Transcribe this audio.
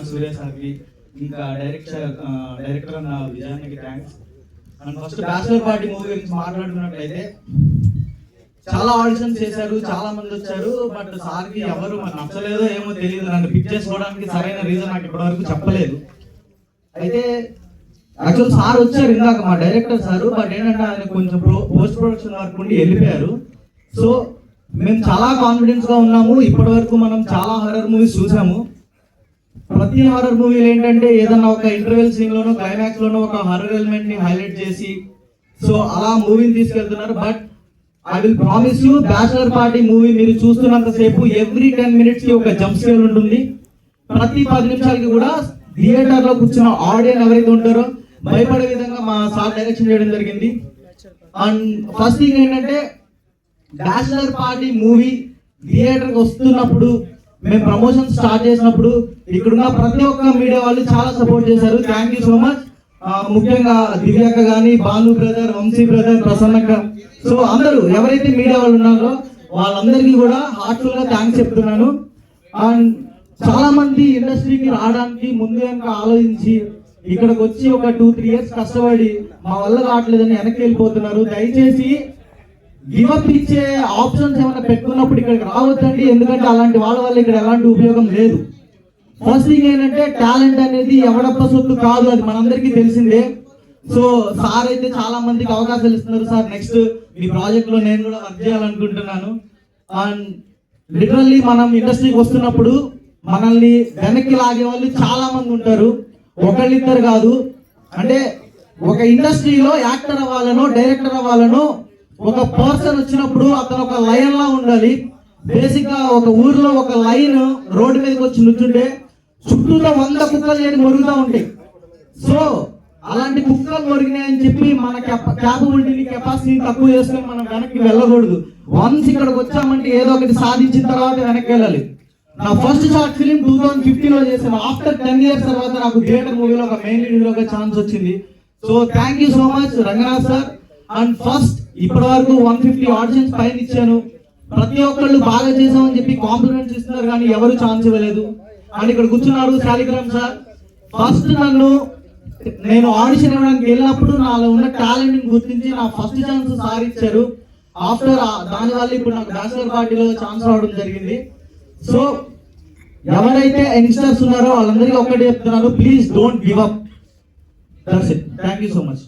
సూర్య సార్కి ఇంకా డైరెక్టర్ అన్న విజయానికి thanks. And first bachelor party movie గురించి మాట్లాడుకున్నట్లయితే చాలా ఆడిషన్స్ చేశారు, చాలా మంది వచ్చారు, బట్ సార్కి ఎవరు నచ్చలేదో ఏమో తెలియదు. నన్ను పిక్ చేసుకోవడానికి సరైన రీజన్ నాకు ఇప్పటివరకు చెప్పలేదు. అయితే యాక్చువల్ సార్ వచ్చారు ఇందాక మా డైరెక్టర్ సార్, బట్ ఏంటంటే ఆయన కొంచెం పోస్ట్ ప్రొడక్షన్ వర్క్ ఉండి వెళ్ళిపోయారు. సో మేము చాలా కాన్ఫిడెన్స్ గా ఉన్నాము. ఇప్పటి వరకు మనం చాలా హారర్ మూవీస్ చూసాము. ప్రతి హారర్ మూవీలో ఏంటంటే ఏదన్నా ఒక ఇంటర్వెల్ సీన్ లోనో క్లైమాక్స్ లోనో ఒక హారర్ ఎలిమెంట్ ని హైలైట్ చేసి సో అలా మూవీని తీసుకెళ్తున్నారు. But I will promise you, bachelor party movie మీరు చూస్తున్నంత సేపు ఎవ్రీ 10 minutes కి ఒక జంప్ స్కేర్ ఉంటుంది. ప్రతి 10 నిమిషాలకి కూడా థియేటర్ లో కూర్చున్న ఆడియన్స్ ఎవరైతే ఉంటారో భయపడే విధంగా మా సార్ డైరెక్షన్ చేయడం జరిగింది. అండ్ ఫస్ట్ థింగ్ ఏంటంటే బ్యాచిలర్ పార్టీ మూవీ థియేటర్కి వస్తున్నప్పుడు మేము ప్రమోషన్ స్టార్ట్ చేసినప్పుడు ఇక్కడున్న ప్రతి ఒక్క మీడియా వాళ్ళు చాలా సపోర్ట్ చేశారు. Thank you so much. ముఖ్యంగా దివ్యక్క కానీ, భాను బ్రదర్, వంశీ బ్రదర్, ప్రసన్నక్క, సో అందరూ ఎవరైతే మీడియా వాళ్ళు ఉన్నారో వాళ్ళందరికీ కూడా హార్ట్ఫుల్ గా థ్యాంక్స్ చెప్తున్నాను. అండ్ చాలా మంది ఇండస్ట్రీకి రావడానికి ముందు వెనక ఆలోచించి ఇక్కడికి వచ్చి ఒక 2-3 years కష్టపడి మా వల్ల రావట్లేదని వెనక్కి వెళ్ళిపోతున్నారు. దయచేసి గివప్ ఇచ్చే ఆప్షన్స్ ఏమైనా పెట్టుకున్నప్పుడు ఇక్కడికి రావద్దండి, ఎందుకంటే అలాంటి వాళ్ళ వల్ల ఇక్కడ ఎలాంటి ఉపయోగం లేదు. ఫస్ట్ థింగ్ ఏంటంటే టాలెంట్ అనేది ఎవడప్ప సొత్తు కాదు, అది మనందరికీ తెలిసిందే. సో సార్ అయితే చాలా మందికి అవకాశాలు ఇస్తున్నారు. సార్ నెక్స్ట్ మీ ప్రాజెక్ట్ లో నేను కూడా వర్క్ చేయాలనుకుంటున్నాను. అండ్ లిటరల్లీ మనం ఇండస్ట్రీకి వస్తున్నప్పుడు మనల్ని వెనక్కి లాగే వాళ్ళు చాలా మంది ఉంటారు, ఒకళ్ళిద్దరు కాదు. అంటే ఒక ఇండస్ట్రీలో యాక్టర్ అవ్వాలనో డైరెక్టర్ అవ్వాలనో ఒక పర్సన్ వచ్చినప్పుడు అతను ఒక లైన్ లా ఉండాలి. బేసిక్ గా ఒక ఊర్లో ఒక లైన్ రోడ్డు మీదకి వచ్చి నుంచుంటే చుట్టూతో 100 కుక్కలు చేరి మొరుగుతూ ఉంటాయి. సో అలాంటి కుక్కలు మొరిగినాయని చెప్పి మన క్యాపబిలిటీని కెపాసిటీని తక్కువ చేసుకుని మనం వెనక్కి వెళ్ళకూడదు. వన్స్ ఇక్కడికి వచ్చామంటే ఏదో ఒకటి సాధించిన తర్వాత వెనక్కి వెళ్ళాలి. నా ఫస్ట్ షార్ట్ ఫిలిం 2015 లో చేశాను. ఆఫ్టర్ 10 years తర్వాత నాకు థియేటర్ మూవీలో ఒక మెయిన్ లీడ్ లో ఛాన్స్ వచ్చింది. So thank you so much Ranganath sir. And first ఇప్పటి వరకు 150 ఆడిషన్స్ పైన ఇచ్చాను. ప్రతి ఒక్కళ్ళు బాగా చేసామని చెప్పి కాంప్లిమెంట్స్ ఇస్తున్నారు, కానీ ఎవరు ఛాన్స్ ఇవ్వలేదు. అండ్ ఇక్కడ కూర్చున్నారు శాలిగ్రామ్ సార్. ఫస్ట్ నేను ఆడిషన్ ఇవ్వడానికి వెళ్ళినప్పుడు నాలో ఉన్న టాలెంట్ ని గుర్తించి నా ఫస్ట్ ఛాన్స్ సార్ ఇచ్చారు. ఆఫ్టర్ దానివల్ల ఇప్పుడు నాకు బ్యాచిలర్ పార్టీలో ఛాన్స్ రావడం జరిగింది. సో ఎవరైతే యంగ్స్టర్స్ ఉన్నారో వాళ్ళందరికీ ఒక్కటే చెప్తున్నాను, please don't give up. That's it. Thank you so much.